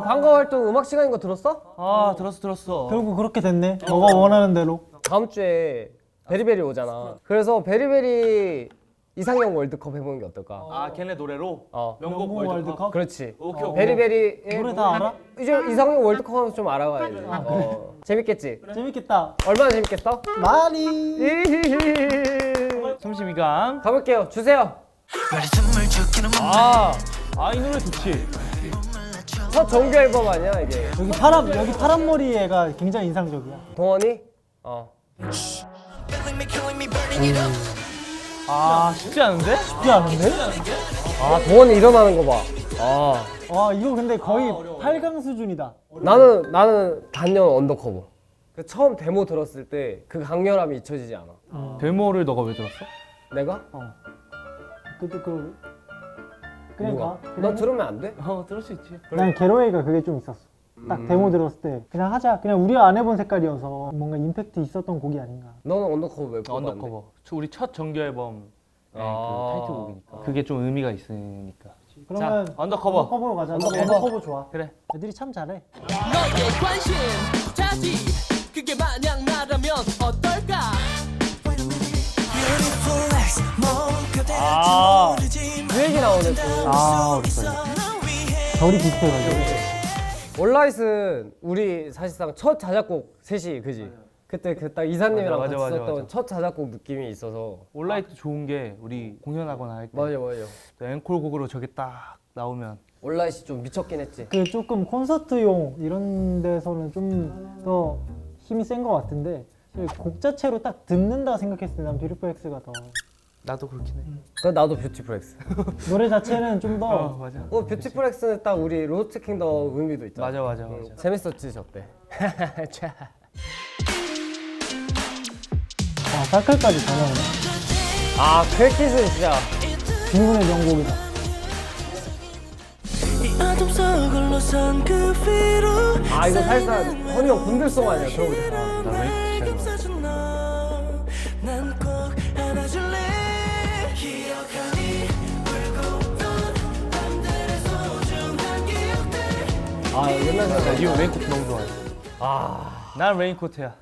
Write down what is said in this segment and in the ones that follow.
방과 활동 음악 시간인 거 들었어? 아 들었어. 결국 그렇게 됐네. 너가 원하는 대로. 다음 주에 베리베리 오잖아. 그래서 베리베리 이상형 월드컵 해보는 게 어떨까? 아 걔네 노래로 명곡 명곡 월드컵. 월드컵? 그렇지. 오케이. 베리베리의 노래 다 알아? 이제 이상형 월드컵 하면서 좀 알아가야지. 재밌겠지? 재밌겠다. 얼마나 재밌겠어? 많이. 점심이강. 가볼게요. 주세요. 이 노래 좋지. 첫 정규 앨범 아니야 이게? 여기 파란 머리 애가 굉장히 인상적이야. 동원이? 쉽지 않은데? 쉽지 않은데? 동원이 일어나는 거 봐. 와 이거 근데 거의 8강 수준이다. 나는 단연 언더커버. 그 처음 데모 들었을 때 그 강렬함이 잊혀지지 않아. 데모를 너가 왜 들었어? 내가? 그냥 뭐가? 가. 너 들으면 안 돼? 들을 수 있지. 난 게러웨이가 그게 좀 있었어. 딱 데모 들었을 때 그냥 하자. 그냥 우리가 안 해본 색깔이어서 뭔가 임팩트 있었던 곡이 아닌가. 너는 언더커버 왜 뽑았는데? 언더커버. 우리 첫 정규 앨범 그 아. 타이틀곡이니까. 그게 좀 의미가 있으니까. 그러면 언더커버. 언더커버로 가자. 언더커버. 언더커버 좋아. 그래. 애들이 참 잘해. 너의 관심 자지 그게 만약 나라면 어떨까 그 얘기 나오네 또. 결이 비슷해가지고. 올라잇은 우리 사실상 첫 자작곡 셋이 그지? 그때 그 딱 이사님이랑 맞아, 같이 맞아, 썼던 맞아. 첫 자작곡 느낌이 있어서. 온라인도 좋은 게 우리 공연하거나 할 때 맞아. 앵콜곡으로 저게 딱 나오면 올라잇이 좀 미쳤긴 했지. 그 조금 콘서트용 이런 데서는 좀 더 힘이 센 것 같은데 곡 자체로 딱 듣는다 생각했을 때 난 뷰티풀 X가 더 나도 그렇긴 해. 그 나도 뷰티풀 X. 노래 자체는 좀 더 맞아. 뷰티풀 X는 딱 우리 로스트 킹덤 의미도 있잖아. 맞아. 재밌었지 저때. 사클까지 다 나오네. 크래킷은 진짜. 빈군의 명곡이다. 이거 사실상 허니 형 분들송 아니야 들어보자. 나 웨이크 진짜 옛날 생각. 이 레인코트 너무 좋아해. 난 레인코트야.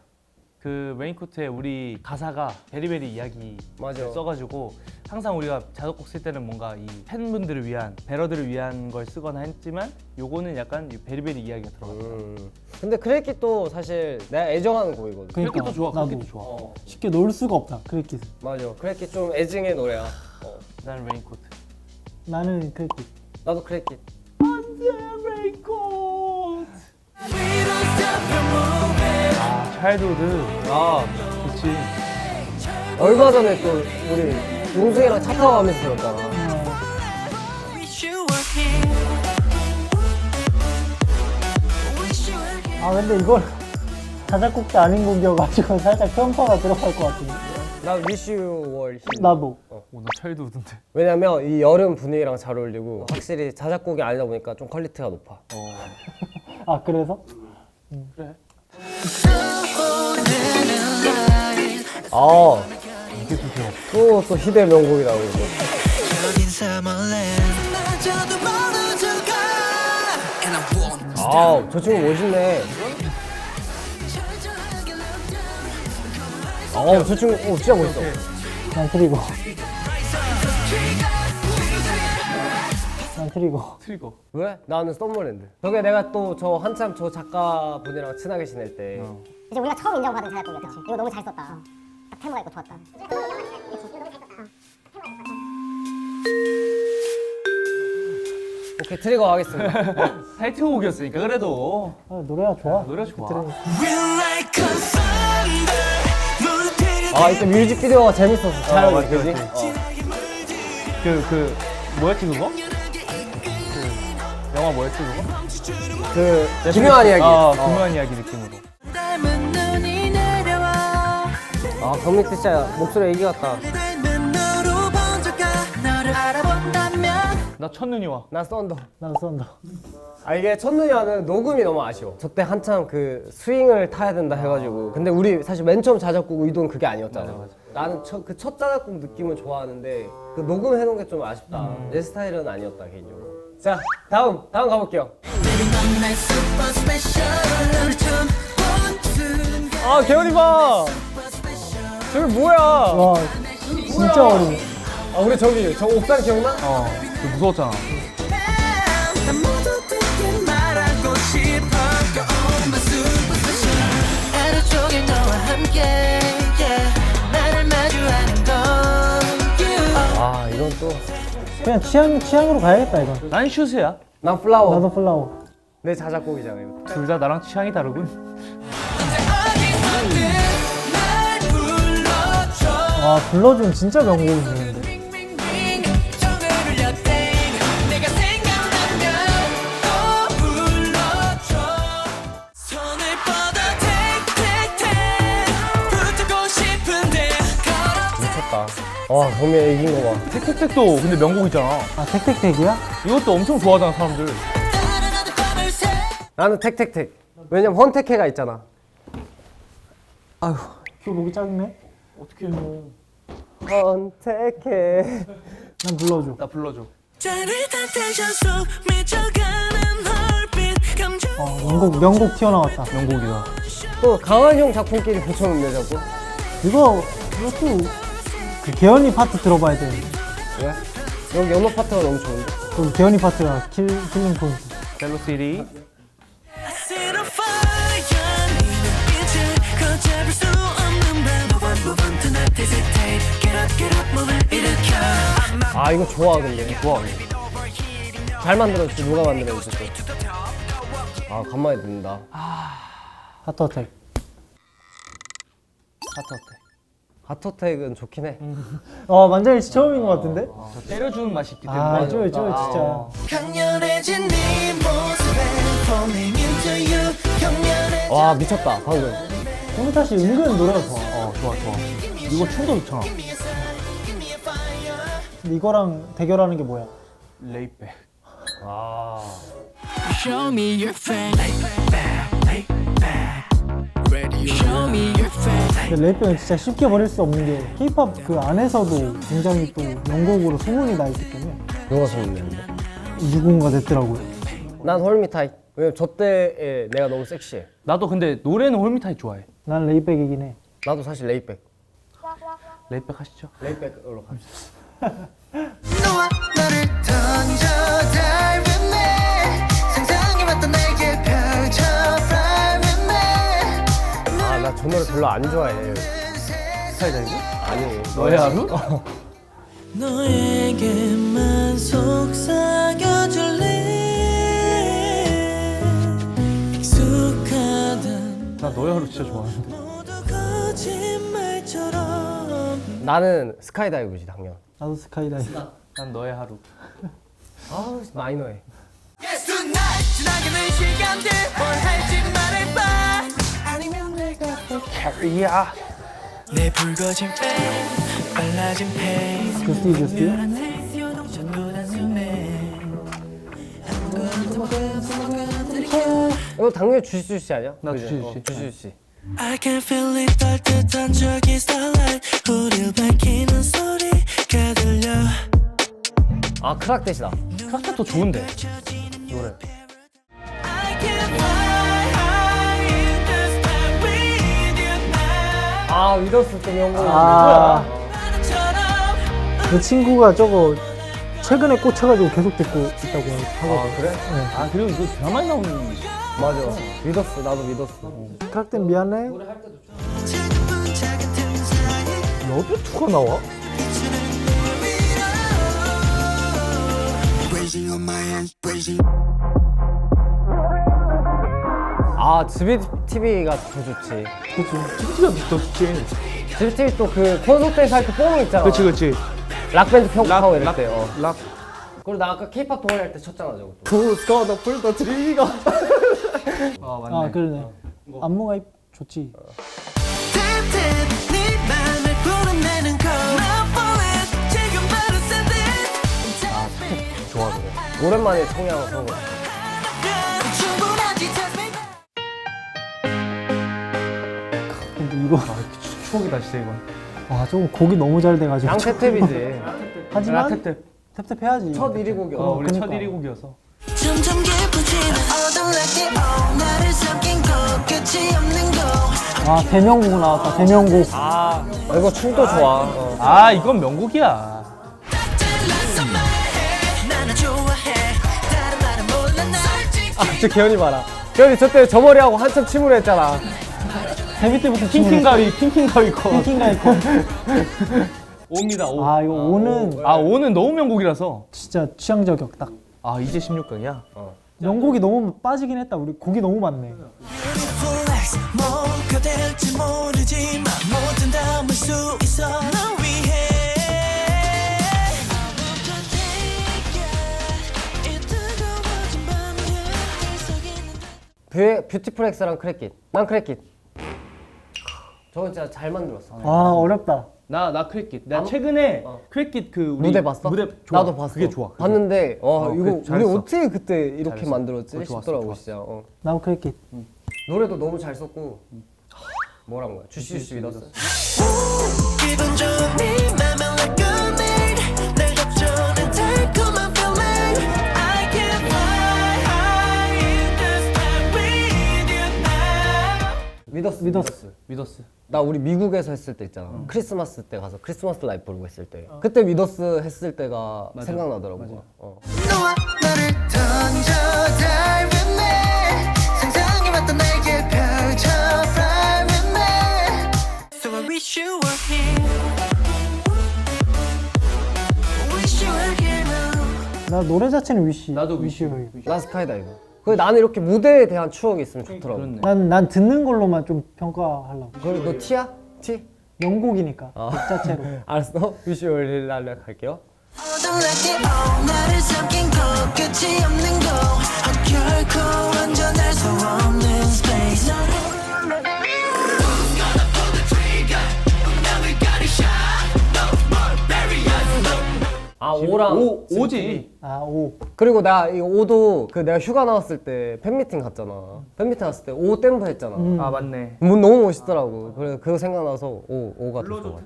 그 레인코트에 우리 가사가 베리베리 이야기 맞아. 써가지고 항상 우리가 자작곡 쓸 때는 뭔가 이 팬분들을 위한 배러들을 위한 걸 쓰거나 했지만 요거는 약간 이 베리베리 이야기가 들어갔다. 근데 크래킷도 사실 내가 애정하는 곡이거든. 크래킷도 좋아. 나도. 크래킷도 좋아. 쉽게 놀 수가 없다. 크래킷은. 맞아. 크래킷 좀 애증의 노래야. 난 레인코트. 나는 크래킷. 나도 크래킷. 레인코트. 차일드우드. 그렇지. 얼마 전에 또 우리 용승이랑 차 타고 가면서 들었잖아. 근데 이걸 자작곡도 아닌 곡이어가지고 살짝 편파가 들어갈 것 같은데. 나 Wish You Were Here. 나도. 오늘 차일드우드인데. 왜냐면 이 여름 분위기랑 잘 어울리고 확실히 자작곡이 아니다 보니까 좀 퀄리티가 높아. 그래서? 그래. 이게 또 희대 명곡이라고 이거. 저 친구 멋있네. 저 친구 진짜 멋있어. 난 트리거. 난 트리거. 트리거. 왜? 나는 썸머랜드. 저게 내가 또 저 한참 저 작가분이랑 친하게 지낼 때 이제 우리가 처음 인정받은 자작곡이야. 그치? 이거 너무 잘 썼다. 딱 테마가 있고 좋았다. 오케이 트리거 하겠습니다. 타이틀곡이었으니까 그래도 노래가 좋아. 노래 좋아. 이때 뮤직비디오가 재밌었어. 촬영이 맞지, 그지? 맞지. 그 뭐였지 그거? 그 영화 뭐였지 그거? 그 기묘한 이야기. 기묘한 이야기 느낌으로. 경민 진짜 목소리 애기 같다. 나 첫눈이 와. 나 썬더. 나도 쏜다. 이게 첫눈이와는 녹음이 너무 아쉬워. 저때 한참 그 스윙을 타야 된다 해가지고. 근데 우리 사실 맨 처음 자작곡 의도는 그게 아니었잖아. 나는 그 첫 자작곡 느낌은 좋아하는데 그 녹음해놓은 게 좀 아쉽다. 내 스타일은 아니었다 개인적으로. 자 다음 가볼게요. 내 super special 우리 좀 본순간 아 개훈이 봐. 저기 뭐야? 와 진짜 어려워. 아 우리 저기 저 옥상 기억나? 그거 무서웠잖아. 난 모두들께 말하고 싶어 You're my super special 하루 종일 너와 함께 yeah. 나를 마주하는 건 you 아 이건 또. 그냥 취향으로 가야겠다 이건. 난 슈즈야. 난 플라워. 나도 플라워. 내 자작곡이잖아 이거. 둘 다 나랑 취향이 다르군. 어디서든 날 불러줘 와 불러주면 진짜 명곡이네. 링링링 전화를 울려 땡 내가 생각나면 또 불러줘 손을 뻗어 take 붙고 싶은데 걸어 미쳤다. 와 경미야 이긴 거 봐. 택택택도 근데 명곡이잖아. 아 택택택이야? 이것도 엄청 좋아하잖아 사람들. 다른 어떤 밤을 새 나는 택택택. 왜냐면 헌택해가 있잖아. 또 목이 작네. 어떻게 해? 헌택해. 난 불러줘. 나 불러줘. 짜릿한 텐션 속 미쳐가는 헐빛 감정 명곡 튀어나왔다. 명곡이다. 또 강한 형 작품끼리 붙여놓네 자꾸. 이것도 그 개연이 파트 들어봐야 돼. 왜? 여기 연어 파트가 너무 좋은데. 그 개연이 파트가 킬링 포인트. 벨로시티. I set a fire 네 눈빛을 걷잡을 수 없는 밤 Move on tonight hesitate get up 몸을 일으켜 아 이거 좋아 근데. 좋아. 잘 만들었지. 누가 만들었지 또. 아 간만에 듣는다. 하트어택. 하트어택. 하트어택은 좋긴 해. 만장일 씨 처음인 것 같은데? 저 때려주는 맛이 있기 때문에. 아, 저 진짜. 강렬해진 네 모습에 falling into you 경련해 와 미쳤다 방금. 홍타 씨 은근 노래가 좋아. 좋아. 이거 춤도 좋잖아. 근데 이거랑 대결하는 게 뭐야? 레이백. 아. Show me your face Show me your face 근데 랩은 진짜 쉽게 버릴 수 없는 게 K-pop 그 안에서도 굉장히 또 명곡으로 소문이 나 있기 때문에 누가 소문냈는데? 누군가 냈더라고요. 난 홀미타이. 왜냐면 저 때에 내가 너무 섹시해. 나도 근데 노래는 홀미타이 좋아해. 난 레이백이긴 해. 나도 사실 레이백. 레이백 하시죠. 레이백으로 갑시다. 너와 나를 던져 dive with me 상상해봤던 내게 펼쳐 fly with me 아 나 저 노래 별로 안 좋아해. 스카이다이브? 아니 너의 하루? 너에게만 속삭여줄래 익숙하던 나 너의 하루 진짜 좋아하는데. 모두 거짓말처럼 나는 스카이다이브지 당연. 나도 스카이다이브. 난 너의 하루. 아 마이너해. Yes tonight 지나가는 시간들 뭘 할지 말해봐 아니면 내가 캐리야. 내 붉어진 face 빨라진 pace 주스티. 전부 단순해 이거 당연히 주시주시 아니야? 나 그지? 주시주시. 주시주시. I can feel it 따뜻한 저기 starlight 우릴 밝히는 소리가 들려 아 크락댓이다. 크락tet도 좋은데 노래. I can fly high in the sky with you now 아 위더스 또 명곡. 나처럼 내 친구가 저거 최근에 꽂혀가지고 계속 듣고 있다고 하거든. 아 그래? 아 그리고 이거 드라마에 나오는. 맞아. 위더스 나도 위더스. 크락된 미안해. 작은 작은 틈 사이 여기 투가 나와? Raising on my hands raising 아 즈비 TV가 더 좋지. TV가 더 좋지. 즈비 TV 또 그 콘서트에서 할 때 뽕 있잖아. 그치. 락밴드 평가하고 이럴 락, 때. 락. 그리고 나 아까 K-pop 동아리 할 때 쳤잖아 저거. Who's gonna pull the trigger? 맞네. 아 그러네. 안무가 좋지. Tap tap 네 맘을 불어내는 call Not for it 지금 바로 send it 좋아 그래. 오랜만에 청량 서고. 충분하지 test me 근데 이거 추억이다 진짜 이건. 와 저거 곡이 너무 잘 돼가지고. 양태탭이지. 하지만 탭탭. 탭탭해야지. 첫 1위 곡이. 우리 첫 그러니까. 1위 곡이어서. 점점 깊어지는 어둠 like the all 나를 삼킨 곳 끝이 없는 곳 아 대명곡 나왔다. 대명곡. 이거 춤도 좋아. 아 이건 명곡이야. 나는 좋아해 다른 말은 몰라 나 저 개연이 봐라. 개연이 저때 저 머리하고 한참 침을 했잖아. 데뷔 때부터 킹킹 가위 킹킹 가위 거. 킹킹가 있고. 오입니다. 오. 아 이거 오는 아 오는 너무 명곡이라서. 진짜 취향 저격 딱. 아 이제 16강이야. 명곡이 너무 빠지긴 했다. 우리 곡이 너무 많네. Flex 뭐가 될지 모르지만 뭐든 담을 수 있어 널 위해 이 뜨거워진 밤에 속에는 뷰티풀 엑스랑 크래킷. 난 크래킷. 저건 진짜 잘 만들었어. 아 어렵다. 나 크래킷. 나 최근에 크래킷 그 우리 무대 봤어? 무대 좋아. 나도 봤어. 그게 좋아. 그게 봤는데 이거 그래, 우리 잘했어. 어떻게 그때 이렇게 잘했어. 만들었지 좋았어, 싶더라고 좋았어. 진짜. 나무 크래킷. 노래도 너무 잘 썼고 뭐란 거야? 주시주시 믿었어. 기분 좋은 네 맘은 like a need 날 접촉한 달콤한 feeling I can fly high in the sky with you now 믿었어. 믿었어. 나 우리 미국에서 했을 때 있잖아. 크리스마스 때 가서 크리스마스 라이브 부르고 했을 때. 그때 믿었어 했을 때가 생각나더라고. 너와 나를 던져 dive with me 상상해봤던 내게 펼쳐 fly with me So I wish you were here Wish you were here now 나 노래 자체는 위시. 나도 위시. 나 스카이다이브. 그 나는 이렇게 무대에 대한 추억이 있으면 좋더라고. 그렇네. 난 듣는 걸로만 좀 평가하려고. 그럼 너 T야? T? 명곡이니까 곡 자체로. 알았어. 비주얼 힐랄락 할게요. 어둠 like the all 나를 삼킨 곳 끝이 없는 곳 결코 완전할 수 없는 space 오랑 오지. 아 오. 그리고 나 이 오도 그 내가 휴가 나왔을 때 팬미팅 갔잖아. 팬미팅 갔을 때 오 댐프 했잖아. 아 맞네. 너무 멋있더라고. 그래 그거 생각나서 오가 더 좋아.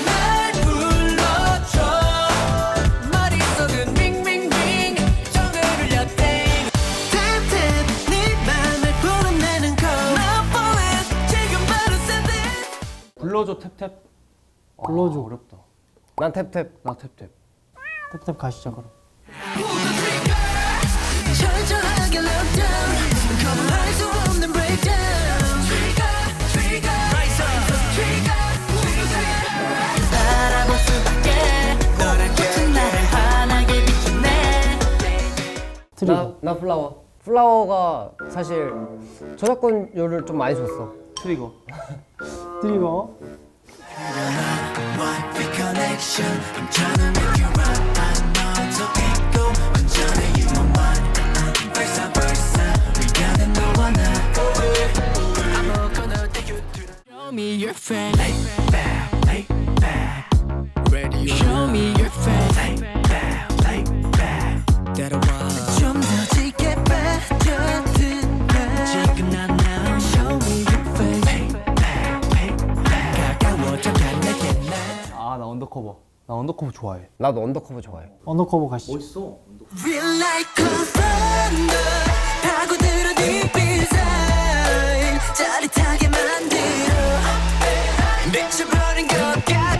날 불러줘 머릿속은 윙윙윙 정을 울려 땡 탭탭 네 맘을 불어내는 call Now for it 지금 바로 send it 불러줘 탭탭. 불러줘. 어렵다. 난 탭탭. 나 탭탭. 탭탭 가시죠 그럼. 철저하게 lockdown 거부할 수 없는 breakdown trigger 바라볼 수밖에 너를 꽂힌 나를 환하게 비추네 트리거. 나 플라워. 플라워가 사실 저작권료를 좀 많이 줬어. 트리거. 트리거. Wi-Fi connection I'm tryna make you right I know 더 있고 완전히 you my mind versa versa 우리가 너와 나 아무거나 take you to the Show me your face lay back ready Show me your face lay back 따라와 좀더 짙게 빠져든다 지금 난 now Show me your face 가까워져 가 내게 나 아 나 언더커버. 나 언더커버 좋아해. 나도 언더커버 좋아해. 언더커버 가시죠. 멋있어. Feel like a thunder 파고들어 deep inside 짜릿하게 만들어 미쳐버린 것 같아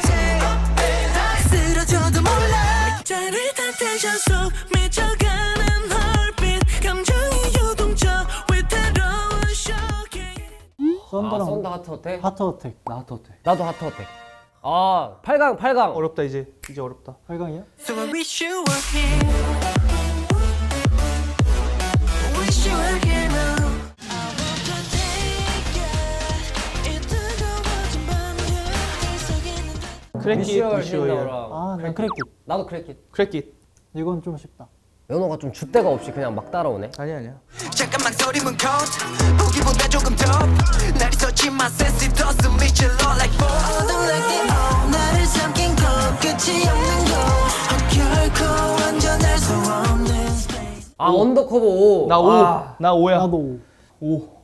쓰러져도 몰라 짜릿한 텐션 속 미쳐가는 heartbeat 감정이 요동쳐 위태로운 shocking 썬더랑 썬더 하트 어택? 하트 어택. 나 하트 어때? 나도 하트 어택. 8강. 어렵다 이제 어렵다. 8강이야? So I wish you were here Wish you were here now 크래킷 비주얼 비주얼. 힐러랑. 아난 크래킷. 나도 크래킷. 크래킷. 이건 좀 쉽다. 연호가 좀 줏대가 없이 그냥 막 따라오네. 아니야. 잠깐만 소리문 컷 보기보다 조금 더 날이 서지만 센스 더 스미치 low like four 어둠 like the all 나를 삼킨 곳 끝이 없는 곳 결코 완전할 수 없는 space 언더커버 5. 나 5. 나 5야. 나도 5.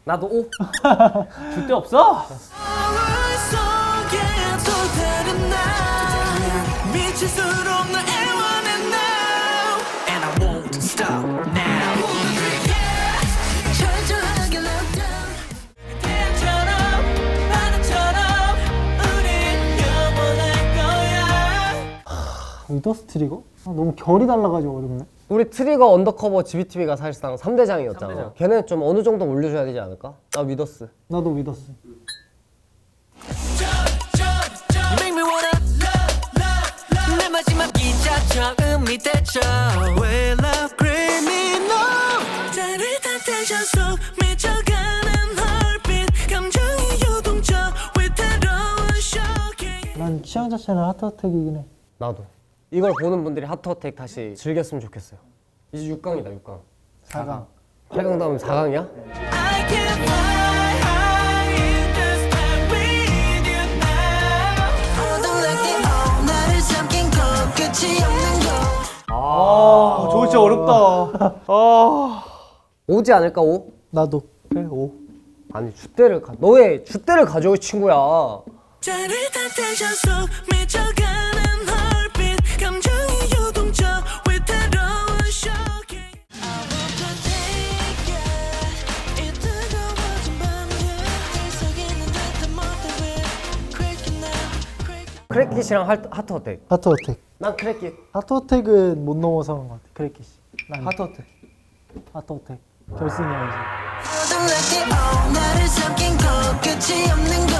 나도 5. 줄데 없어. 서울 속에 또 다른 나 미쳐 미칠수록 널 애원해 now And I won't stop now 철저하게 lockdown 태양처럼 바다처럼 우린 영원할 거야 위더스 트리거? 너무 결이 달라가지고 어렵네. 우리 트리거 언더커버 GBTV가 사실상 3대장이었잖아. 걔네 좀 어느 정도 올려줘야 되지 않을까? 나 위더스. 나도 위더스. You make me wanna love 내 마지막 기차 처음이 되죠 We love creamy no 짜릿한 텐션 속 미쳐가는 heartbeat 감정이 요동쳐 위태로운 shocking 난 취향 자체는 하트어택이긴 해. 나도. 이걸 보는 분들이 하트어택 다시 즐겼으면 좋겠어요. 이제 6강이다 6강. 4강. 8강 다음에 4강이야? I can fly high in the sky with you now All like the all 나를 삼킨 것 끝이 없는 것 아, 저거 진짜 어렵다. 아, 오지 않을까 5? 나도. 그래 5. 아니 줏대를 너의 줏대를 가져올 친구야. 짜릿한 텐션 속 미쳐가는 heartbeat 감정이 요동쳐 위태로운 shocking I want to take it 이 뜨거워진 밤에 날 속이는 듯한 모습을 Crack it now crack it 크래킷이랑 하트어택. 하트어택. 난 크래킷. 하트어택은 못 넘어서는 것 같아. 크래킷이. 난 하트어택. 하트어택. 결승이야지. All like the all 나를 삼킨 것 끝이 없는 곳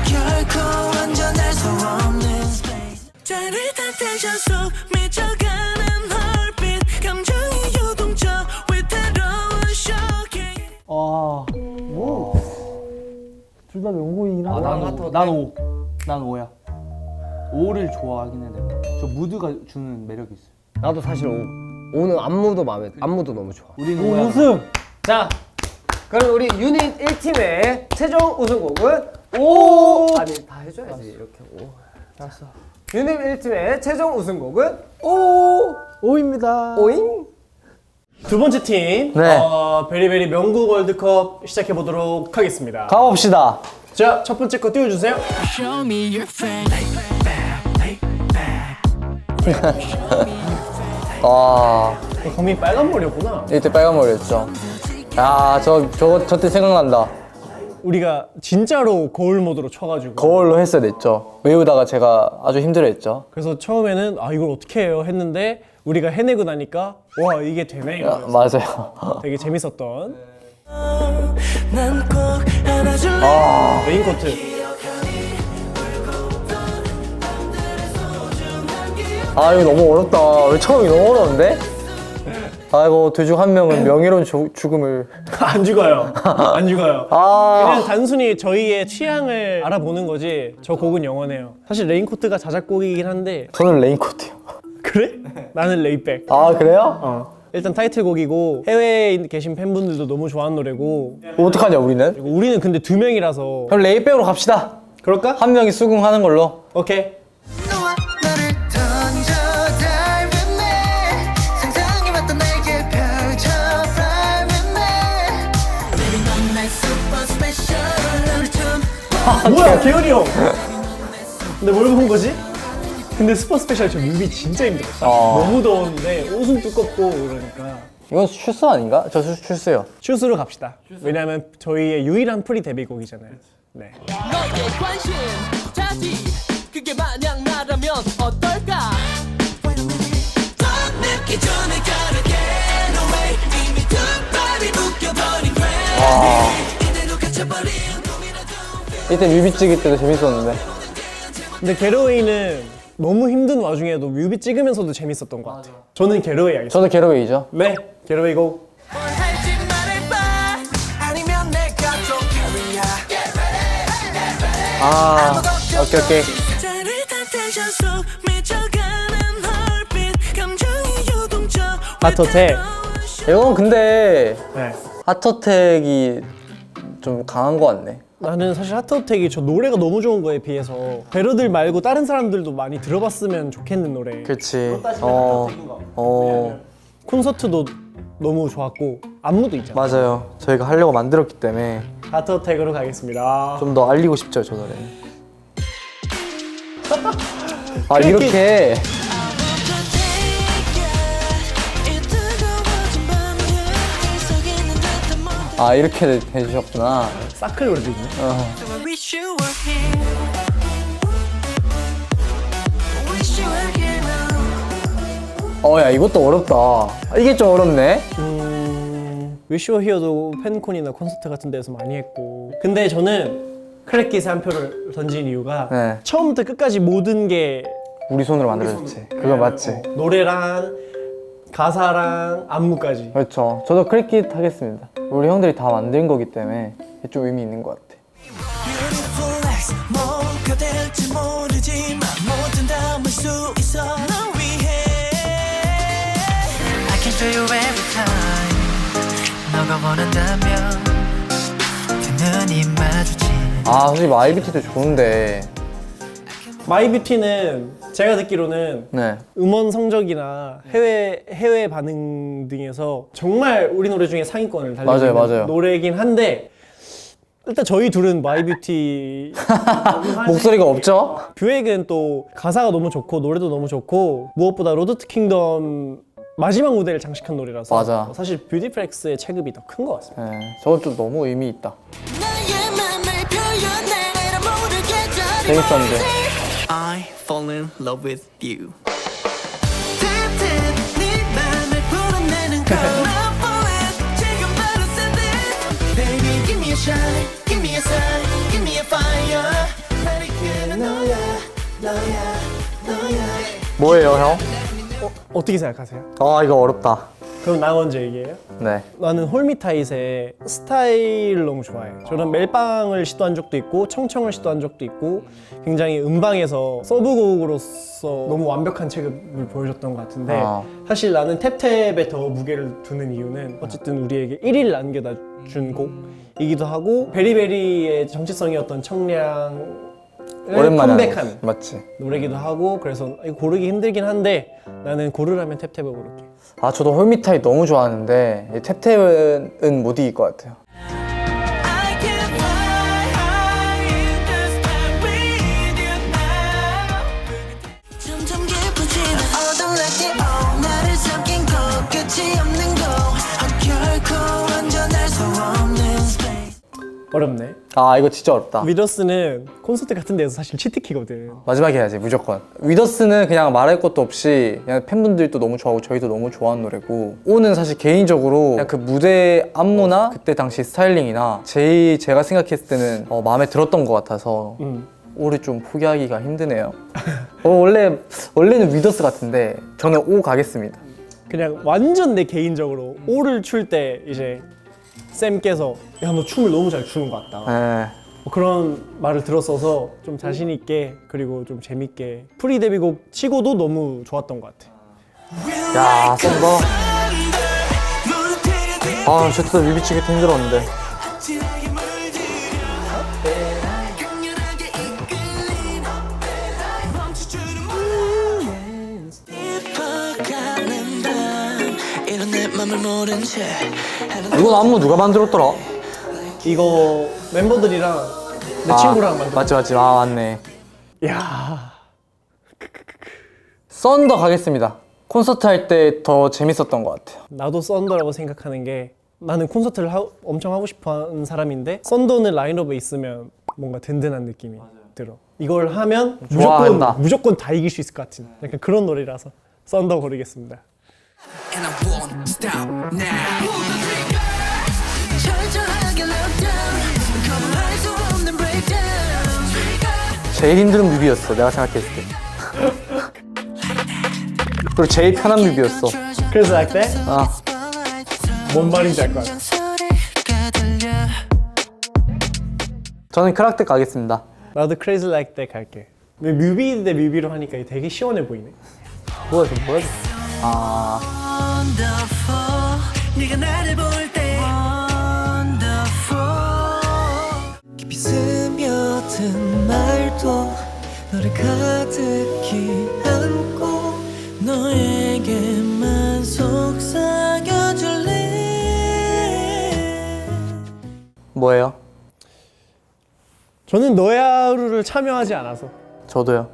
결코 완전할 수 없는 space 짜릿한 텐션 속 미쳐가는 heartbeat 감정이 요동쳐 위태로운 shocking 아, 뭐. 둘 다 명곡이긴 하다. 난 하트어택. 난 5. 난 5야. 5를 좋아하긴 해 내가. 저 무드가 주는 매력이 있어. 나도 사실 5. 5는 안무도 너무 좋아. 우리는 오, 5야. 우승! 자, 그럼 우리 유닛 1팀의 최종 우승곡은 오! 아니 다 해줘야지 이렇게 5. 알았어. 유닛 1팀의 최종 우승곡은 오입니다. 오잉? 두 번째 팀 네. 베리베리 명곡 월드컵 시작해 보도록 하겠습니다. 가봅시다. 자, 첫 번째 거 띄워주세요. Show me your face 와, 범이 빨간 머리였구나. 이때 빨간 머리였죠. 야, 저때 생각난다. 우리가 진짜로 거울 모드로 쳐가지고 거울로 했어야 됐죠. 외우다가 제가 아주 힘들어했죠. 그래서 처음에는 아 이걸 어떻게 해요 했는데 우리가 해내고 나니까 와 이게 되네 야, 이러면서 맞아요. 되게 재밌었던 난 꼭 안아줄래 레인코트. 아, 이거 너무 어렵다. 왜 처음이 너무 어려운데? 아이고, 둘 중 한 명은 명예로운 죽음을. 안 죽어요. 안 죽어요. 아, 그냥 단순히 저희의 취향을 알아보는 거지 저 곡은 영원해요. 사실 레인코트가 자작곡이긴 한데 저는 레인코트요. 그래? 나는 레이백. 아, 그래요? 일단 타이틀곡이고 해외에 계신 팬분들도 너무 좋아하는 노래고 어떡하냐, 우리는? 그리고 우리는 근데 두 명이라서 그럼 레이백으로 갑시다. 그럴까? 한 명이 수긍하는 걸로. 오케이. 너와 나를 던져 dive with me 상상해봤던 내게 펼쳐 fly with me Baby 넌 내 super special 우리 좀 뭐야 개현이 형. 근데 뭘 본 거지? 근데 슈퍼 스페셜 저 뮤비 진짜 힘들었어. 너무 더웠는데 옷은 두껍고 그러니까 이건 슈스 아닌가? 저 슈스요. 슈스로 갑시다. 왜냐면 저희의 유일한 프리 데뷔곡이잖아요. 네. 너의 관심 자지 그게 만약 나라면 어떨까 더 늦기 전에 가르게 No way 이미 두 발이 묶여버린 gravity 이대로 갇혀버린 꿈이라도 이때 뮤비 찍을 때도 재밌었는데. 근데 게러웨이는 너무 힘든 와중에도 뮤비 찍으면서도 재밌었던 것 같아요. 저는 게러웨이 알겠습니다. 저도 게러웨이죠. 네, 게러웨이 고. 뭘 할지 말해봐 아니면 내가 좀 carry 아, 오케이. 짜릿한 텐션 속 미쳐가는 heartbeat 감정이 요동쳐 하트어택. 이건 근데 네. 하트어택이 좀 강한 거 같네. 나는 사실 하트어택이 저 노래가 너무 좋은 거에 비해서 베러들 말고 다른 사람들도 많이 들어봤으면 좋겠는 노래. 그치. 콘서트도 너무 좋았고 안무도 있잖아. 맞아요. 저희가 하려고 만들었기 때문에 하트어택으로 가겠습니다. 좀 더 알리고 싶죠, 저 노래. 아, 이렇게 아 이렇게 해주셨구나. 사클 노래도 있네. So I wish you were here. Wish you were here now. 야 이것도 어렵다. 이게 좀 어렵네. Wish You Were Here도 팬콘이나 콘서트 같은 데서 많이 했고. 근데 저는 크랙깃에 한 표를 던진 이유가 네. 처음부터 끝까지 모든 게 우리 손으로 만들어졌지. 그거 맞지. 노래랑 가사랑 안무까지. 그렇죠. 저도 크리켓 하겠습니다. 우리 형들이 다 만든 거기 때문에 좀 의미 있는 것 같아. Beautiful as 뭐가 될지 모르지만 뭐든 담을 수 있어 널 위해 I can feel you every time 너가 원한다면 그 눈이 마주치 아 솔직히 마이비티도 좋은데. 마이뷰티는 제가 듣기로는 네. 음원 성적이나 해외 반응 등에서 정말 우리 노래 중에 상위권을 달리고 있는 맞아요. 노래이긴 한데 일단 저희 둘은 마이뷰티 목소리가 없죠? 뷰액은 또 가사가 너무 좋고 노래도 너무 좋고 무엇보다 로드 투 킹덤 마지막 무대를 장식한 노래라서 맞아. 사실 뷰티플렉스의 체급이 더 큰 것 같습니다. 네. 저건 좀 너무 의미 있다. 나의 맘을 표현해 모르게 재밌었는데. I fall in love with you. 네 맘을 불어내는 걸 I fall in 지금 바로 send it. Baby give me a shine, give me a sign, give me a fire. 나를 너야, 너야, 너야. 뭐예요 형? 어떻게 생각하세요? 아 이거 어렵다. 그럼 나 먼저 얘기해요? 네. 나는 홀미타잇의 스타일을 너무 좋아해. 저는 멜빵을 시도한 적도 있고 청청을 시도한 적도 있고 굉장히 음방에서 서브곡으로서 너무 완벽한 체급을 보여줬던 것 같은데 사실 나는 탭탭에 더 무게를 두는 이유는 어쨌든 우리에게 1위를 안겨다 준 곡이기도 하고 베리베리의 정체성이었던 청량을 오랜만에 컴백한 맞지. 노래기도 하고 그래서 이거 고르기 힘들긴 한데 나는 고르라면 탭탭을 고를게. 아 저도 홀미타이 너무 좋아하는데 이 탭탭은 못 이길 것 같아요. I can fly high in the sky with you now. 점점 깊어지는 어둠 like the old 나를 삼킨 곳 끝이 없는 곳 결코 완전할 수 없는 space. 어렵네. 아 이거 진짜 어렵다. 위더스는 콘서트 같은 데서 사실 치트키거든. 마지막에 해야지 무조건. 위더스는 그냥 말할 것도 없이 그냥 팬분들도 너무 좋아하고 저희도 너무 좋아하는 노래고 오는 사실 개인적으로 그냥 그 무대 안무나 그때 당시 스타일링이나 제가 생각했을 때는 마음에 들었던 것 같아서 오를 좀 포기하기가 힘드네요. 원래는 위더스 같은데 저는 오 가겠습니다. 그냥 완전 내 개인적으로 오를 출 때 이제 쌤께서 야 너 춤을 너무 잘 추는 것 같다. 네. 뭐 그런 말을 들었어서 좀 자신 있게 그리고 좀 재밌게 프리 데뷔곡 치고도 너무 좋았던 것 같아. 야 썬더. 아 저도 뮤비치기 힘들었는데. 이런 내 맘을 모른 채 이건 안무 누가 만들었더라? 이거 멤버들이랑 내 친구랑 만든. 맞지. 아 맞네. 야 썬더 가겠습니다. 콘서트 할 때 더 재밌었던 것 같아요. 나도 썬더라고 생각하는 게 나는 콘서트를 엄청 하고 싶어하는 사람인데 썬더는 라인업에 있으면 뭔가 든든한 느낌이 들어. 이걸 하면 좋아한다. 무조건 다 이길 수 있을 것 같은 약간 그런 노래라서 썬더 고르겠습니다. And I won't stop now. 철저하게 lockdown. 거부할 수 없는 breakdown. 제일 힘든 뮤비였어 내가 생각했을 때. 그리고 제일 편한 뮤비였어. 그래서 like that? 아 뭔 말인지 알 것 같아. 소리가 들려. 저는 크락텍 가겠습니다. 나도 crazy like that 갈게. 근데 뮤비 대 뮤비로 하니까 되게 시원해 보이네. 뭐야 좀 보여줘. 아 Wonderful. 네가 나를 볼 때 Wonderful. 깊이 스며든 말도 너를 가득히 안고 너에게만 속삭여줄래. 뭐예요? 저는 너의 하루를 참여하지 않아서 저도요.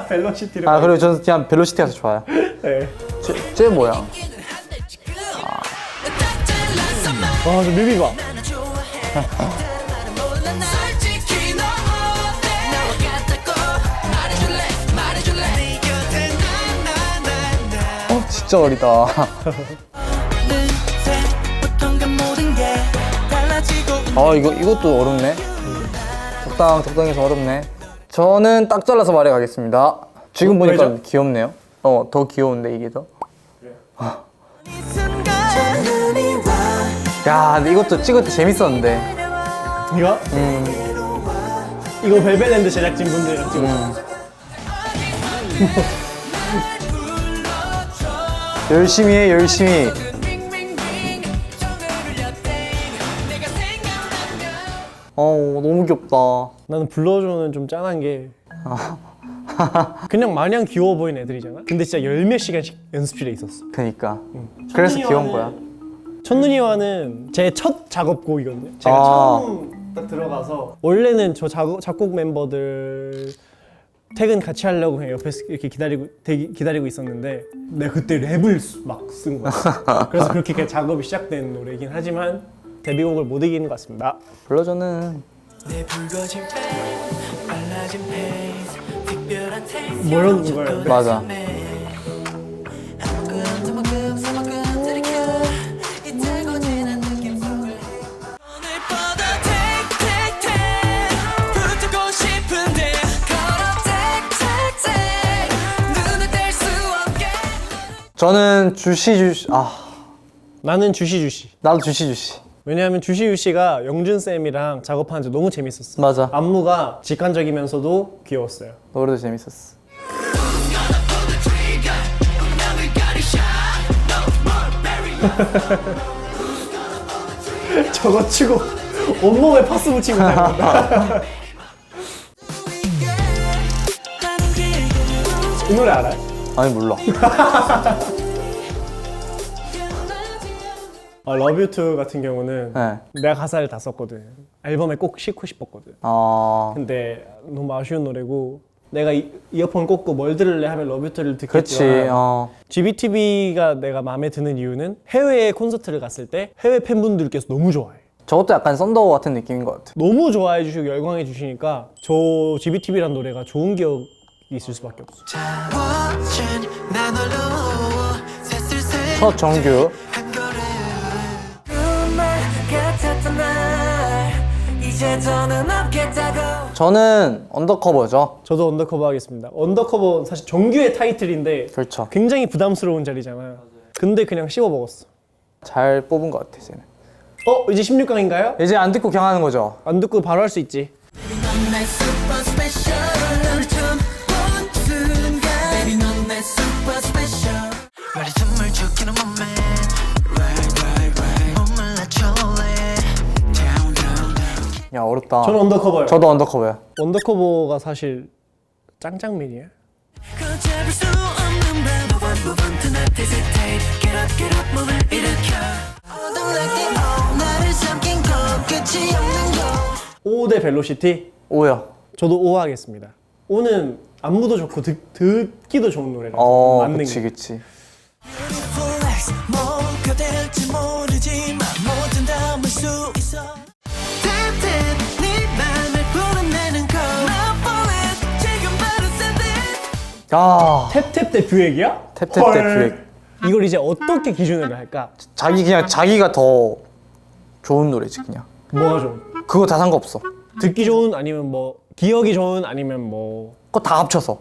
벨로시티를. 아 그리고 저는 그냥 벨로시티가 더 좋아요. 네. 쟤 뭐야? 딱 잘라서 말 저 뮤비 봐. 솔직히 너 어때 나와 같다고 말해줄래 네 곁에 나나나나 진짜 어리다. 어떤가 모든 게 달라지고 아 이것도 어렵네. 적당해서 어렵네. 저는 딱 잘라서 말해 가겠습니다. 지금 보니까 왜죠? 귀엽네요. 더 귀여운데 이게 더. 이 순간 눈이 와 야 근데 이것도 찍을 때 재밌었는데. 이거? 이거 벨벳랜드 제작진 분들이랑 찍었어. 열심히 해 열심히. 너무 귀엽다. 나는 불러줘는 좀 짠한 게 그냥 마냥 귀여워 보이는 애들이잖아. 근데 진짜 열 몇 시간씩 연습실에 있었어. 그러니까. 그래서 귀여운 거야. 첫눈이와는 제 첫 작업곡이거든요. 제가 처음 딱 들어가서 원래는 저 작곡 멤버들 퇴근 같이 하려고 그냥 옆에서 이렇게 기다리고 있었는데 내가 그때 랩을 막 쓴 거야. 그래서 그렇게 그냥 작업이 시작된 노래이긴 하지만 데뷔곡을 못 이기는 것 같습니다. 불러줘는 내 붉어진 face 빨라진 pace 특별한 taste 뭐라는 거야? 맞아. 한만큼 사만큼 들이켜 이 달궈지는 느낌 속을 오늘보다 take 붙고 싶은데 걸어 take 눈을 뗄 수 없게 저는 나는 주시. 나도 주시. 왜냐하면 주시유 씨가 영준 쌤이랑 작업하는데 너무 재밌었어. 맞아. 안무가 직관적이면서도 귀여웠어요. 노래도 재밌었어. 저거 치고 온몸에 파스 붙이고 다닌다. 이 노래 알아요? 아니 몰라. Love You Too 같은 경우는 네. 내가 가사를 다 썼거든. 앨범에 꼭 싣고 싶었거든. 근데 너무 아쉬운 노래고 내가 이어폰 꽂고 뭘 들을래 하면 Love You Too를 그렇지. 듣겠지만 GBTV가 내가 마음에 드는 이유는 해외 콘서트를 갔을 때 해외 팬분들께서 너무 좋아해. 저것도 약간 썬더 같은 느낌인 것 같아. 너무 좋아해 주시고 열광해 주시니까 저 GBTV란 노래가 좋은 기억이 있을 수밖에 없어. 첫 정규. 저는 언더커버죠. 저도 언더커버 하겠습니다. 언더커버 사실 정규의 타이틀인데 그렇죠. 굉장히 부담스러운 자리잖아요. 근데 그냥 씹어 먹었어. 잘 뽑은 것 같아 쟤는. 이제 16강인가요? 이제 안 듣고 그냥 하는 거죠. 안 듣고 바로 할 수 있지. 야 어렵다. 저는 언더커버요. 저도 언더커버야. 언더커버가 사실 짱짱맨이야. O 대 벨로시티? 5야. 저도 O 하겠습니다. O는 안무도 좋고 듣기도 좋은 노래라. 맞는 그치 게. 그치. 야 탭탭 대 뷰액이야? 탭탭 대 헐. 뷰액. 이걸 이제 어떻게 기준으로 할까? 자기가 더 좋은 노래지 그냥. 뭐가 좋은? 그거 다 상관없어. 듣기 좋은 아니면 뭐 기억이 좋은 아니면 뭐 그거 다 합쳐서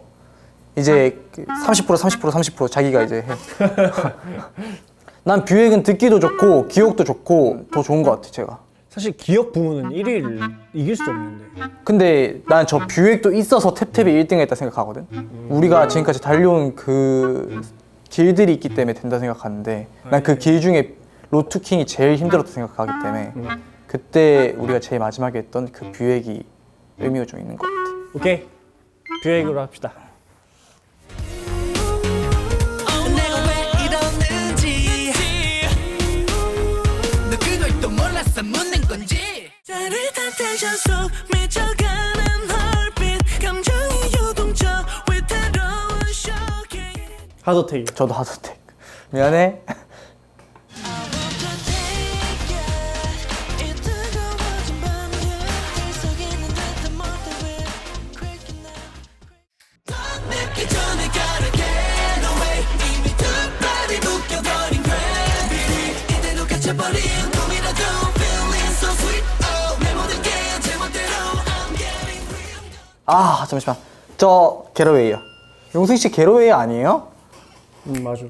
이제 30% 자기가 이제 해. 난 뷰액은 듣기도 좋고 기억도 좋고 더 좋은 것 같아 제가. 사실 기억 부문은 1위를 이길 수 없는데. 근데 난 저 뷰액도 있어서 탭탭이 1등 했다 생각하거든. 우리가 지금까지 달려온 그 길들이 있기 때문에 된다 생각하는데 난 그 길 중에 로투킹이 제일 힘들었다 생각하기 때문에 그때 우리가 제일 마지막에 했던 그 뷰액이 의미가 좀 있는 것 같아. 오케이, 뷰액으로 합시다. 내가 왜 이러는지 너 그걸 또 몰라서 묻는 건지 짜릿한 텐션 속 미쳐가는 헐빛 감정이 요동쳐 위태로운 쇼킹 저도 하드텍. 미안해. 잊어버린 꿈이라도 feeling so sweet oh 내 모든 게 제멋대로 I'm getting real 아 잠시만 저 게러웨이요. 용승 씨 게러웨이 아니에요? 맞아.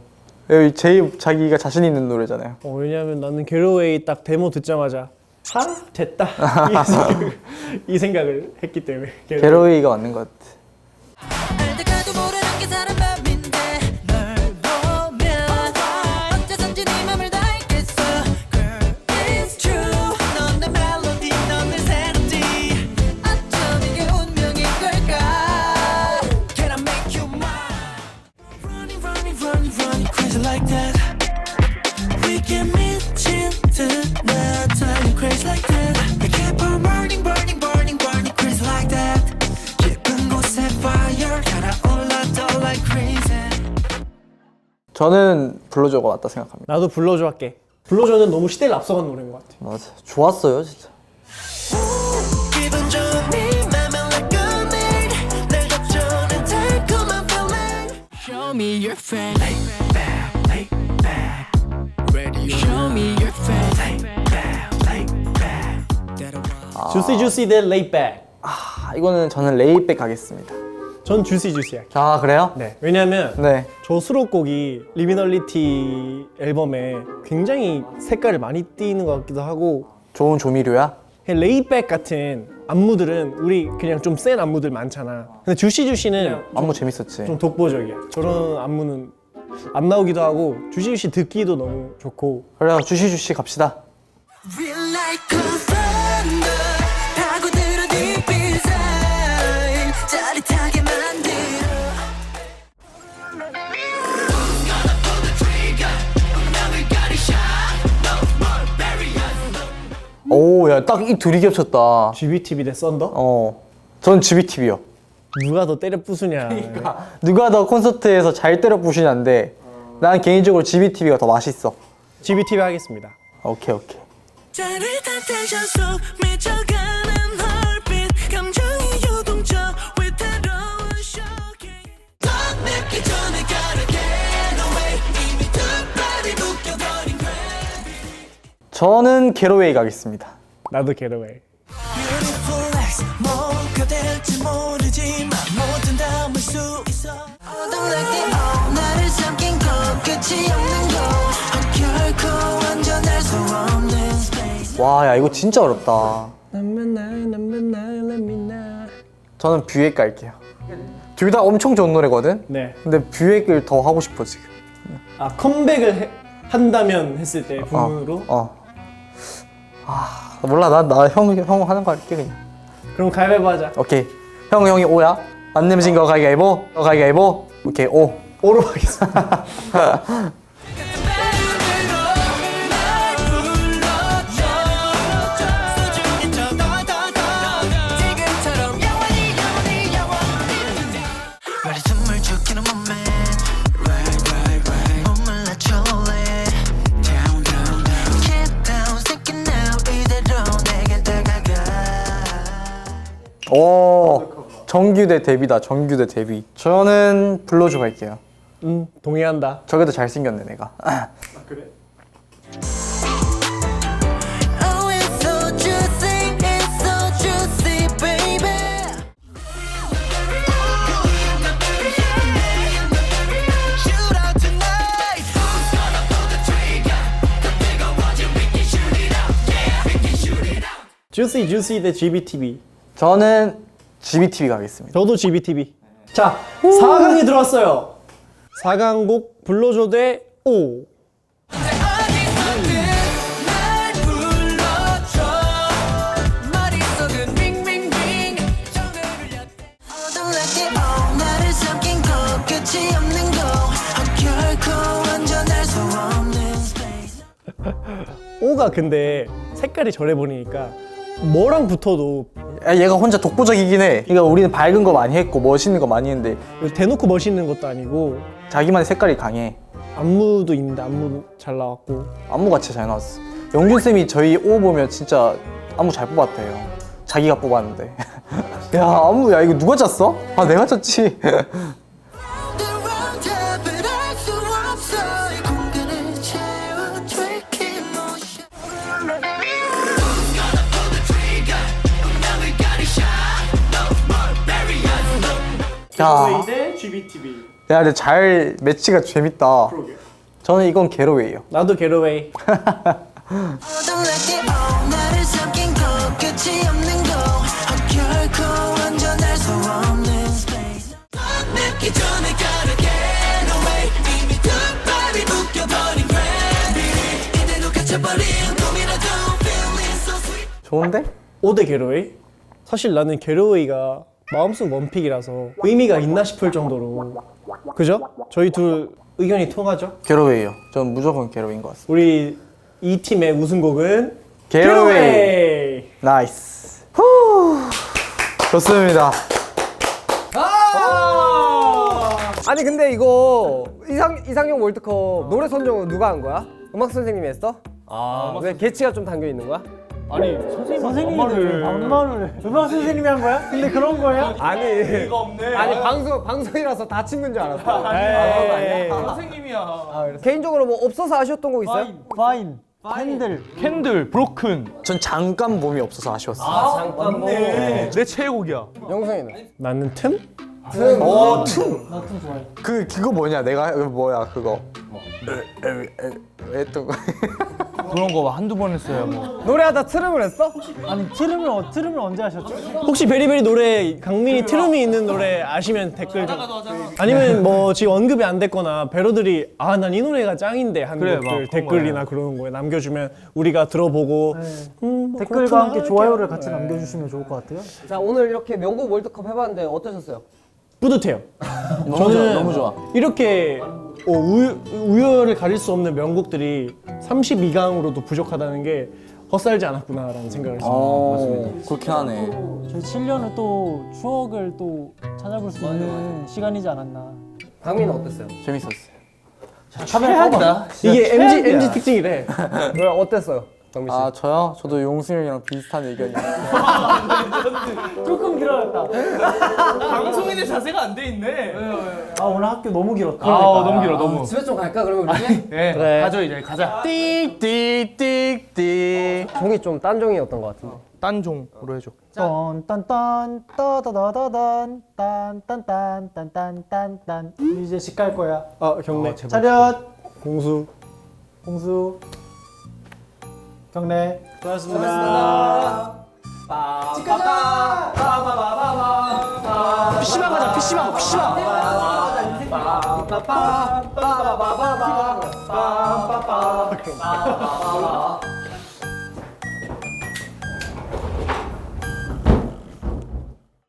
여기 제일 자기가 자신 있는 노래잖아요. 왜냐면 나는 게러웨이 딱 데모 듣자마자 아 됐다 이 생각을 했기 때문에 게러웨이가 맞는 것 같아. 알다가도 모르는 게 사람 맘인데 널 보면 어째선지 네 맘을 다 알겠어 Girl it's true 넌 내 멜로디 넌 내 새롭지 어쩜 이게 운명인 걸까 Can I make you mine Running running running running crazy like that We can 미친 듯나 달려 crazy like that We keep on burning burning burning burning crazy like that 깊은 곳에 fire 달아올라 더 like crazy 저는 불러줘가 맞다 생각합니다. 나도 불러줘 할게. 불러줘는 너무 시대를 앞서간 노래인 것 같아. 맞아. 좋았어요 진짜. 기분 좋은 네 맘은 like a maid 날 덮쳐는 달콤한 feeling Show me your face Lay back, lay back Radio Show me your face Lay back, lay back 주시 주시 대 레이 백. 아 이거는 저는 레이백 가겠습니다. 전 주시 주시 할게. 아 그래요? 네. 왜냐면 네. 저 수록곡이 리미널리티 앨범에 굉장히 색깔을 많이 띄는 것 같기도 하고 좋은 조미료야? 레이백 같은 안무들은 우리 그냥 좀 센 안무들 많잖아. 근데 주시 주시는 안무 재밌었지. 좀 독보적이야. 저런 안무는 안 나오기도 하고 주시 주시 듣기도 너무 좋고. 그래요 주시 갑시다. Real like a thunder 파고들어 deep inside 짜릿하게 만들어 오야 딱 이 둘이 겹쳤다. GBTV 대 썬더? 전 GBTV요. 누가 더 때려 부수냐. 누가 더 콘서트에서 잘 때려 부시냐인데 난 개인적으로 GBTV가 더 맛있어. GBTV 하겠습니다. 오케이. 짜릿한 텐션 속 미쳐가는 heartbeat 감정이 요동쳐 위태로운 shocking 더 늦기 전에 gotta get away 이미 두 발이 묶여버린 gravity 저는 게러웨이 가겠습니다. 나도 게러웨이. Beautiful X 뭐가 될지 모르지만 뭐든 담을 수 있어 I don't like the all 나를 삼킨 것 끝이 없는 거 결코 완전할 수 없는 space 와 야 이거 진짜 어렵다. 저는 뷰액 갈게요. 둘 다 엄청 좋은 노래거든? 네. 근데 뷰액을 더 하고 싶어 지금. 아 컴백을 한다면 했을 때 붐으로. 아 몰라 나 형 하는 거 할게 그냥. 그럼 가위바위보 하자. 오케이. 형이 O야? 안 내면 거 가위바위보? 가위바위보? 오케이 O. O로 하겠습니다. 오 정규 대 데뷔다. 정규 대 데뷔. 저는 불러줘 갈게요. 동의한다. 저게 더 잘생겼네 내가. Oh, it's so juicy, it's so juicy, baby. Shoot out tonight. Who's gonna pull the trigger? The bigger one, we can shoot it out. Yeah, we can shoot it out. 주시 주시 대 GBTV. 저는 GBTV 가겠습니다. 저도 GBTV. 자 4강이 들어왔어요. 4강 곡 불러줘 대 O. 어디서든 날 불러줘 머릿속은 링링링 전을 울렸대 Don't let it all 나를 삼킨 것 끝이 없는 곳 결코 완전할 수 없는 space O가 근데 색깔이 저래 보이니까 뭐랑 붙어도 야, 얘가 혼자 독보적이긴 해. 그러니까 우리는 밝은 거 많이 했고 멋있는 거 많이 했는데 대놓고 멋있는 것도 아니고 자기만의 색깔이 강해. 안무도 있는데 안무도 잘 나왔고. 안무가 진짜 잘 나왔어. 영준 쌤이 저희 O 보면 진짜 안무 잘 뽑았대요. 자기가 뽑았는데. 야 안무 야 이거 누가 짰어? 아 내가 짰지. Round up, but I so 없어 이 공간을 채워 tricky motion 야, 대 GBTV. 야, 근데 잘 매치가 재밌다. 그러게. 저는 이건 게러웨이요. 나도 게러웨이. Don't let it all 나를 삼킨 거 끝이 없는 거 결코 완전할 수 없는 space 늦기 전에 gotta get away 이미 두 발이 묶여버린 gravity 이대로 갇혀버린 꿈이라도 feeling so sweet 좋은데? 5대 게러웨이? 사실 나는 게러웨이가 마음속 원픽이라서 의미가 있나 싶을 정도로. 그죠? 저희 둘 의견이 통하죠? 게러웨이요. 저는 무조건 게러웨이인 것 같습니다. 우리 이 팀의 우승곡은 게러웨이. 게러웨이. 나이스. 후. 좋습니다. 아니 근데 이거 이상형 월드컵 노래 선정은 누가 한 거야? 음악 선생님이 했어? 왜 개치가 좀 담겨 있는 거야? 아니 선생님인데 왜 막말을 음악 선생님이 한 거야? 근데 그런 거예요? 아니 아니 방송이라서 다 친구인 줄 알았어. 에이. 선생님이야. 개인적으로 뭐 없어서 아쉬웠던 거 있어요? 파인, 캔들. 캔들, 브로큰. 전 잠깐 몸이 없어서 아쉬웠어요. 잠깐 뭐. 내 최애곡이야. 영상이는? 나는 틈? 틈. 나좀 좋아해. 그거 뭐냐? 내가 뭐야 그거. 왜 했던 거? 그런 거 한두 번 했어요. 뭐. 노래하다 트름을 했어? 아니 트름을 언제 하셨죠? 혹시 베리베리 노래 강민이 트름이 있는 노래 아시면 댓글 좀. 아니면 뭐 지금 언급이 안 됐거나 배로들이 아 난 이 노래가 짱인데 하는 그래, 것들 막 그런 댓글이나 그런 거에 남겨주면 우리가 들어보고 뭐 댓글과 그렇구나 함께 이렇게. 좋아요를 같이 남겨주시면 좋을 것 같아요. 자 오늘 이렇게 명곡 월드컵 해봤는데 어떠셨어요? 뿌듯해요. 너무 좋아, 너무 좋아. 이렇게 우열을 가릴 수 없는 명곡들이 32강으로도 부족하다는 게 헛살지 않았구나라는 생각을 했습니다. 그렇긴 하네. 저희 7년을 또 추억을 또 찾아볼 수 있는 시간이지 않았나. 강민은 어땠어요? 재밌었어요. 카메라 봐봐. 이게 MG 특징이래. 왜 어땠어요? 강민 씨? 아 저요? 저도 용승 형이랑 비슷한 의견이에요. 조금 길어졌다. 방송인의 자세가 안 돼 있네. 아 오늘 학교 너무 길었다. 너무 길어, 너무. 집에 좀 갈까 그러면 우리? 네, 그래. 가죠 이제 가자. 띡띡띡띡. 종이 좀 딴 종이었던 것 같은데. 딴종으로 해줘. 딴딴딴 따다다다단 딴딴딴딴딴딴딴 이제 집 갈 거야. 아 경례. 차렷 공수. 공수 경례. 고맙습니다. PC방 가자. PC방.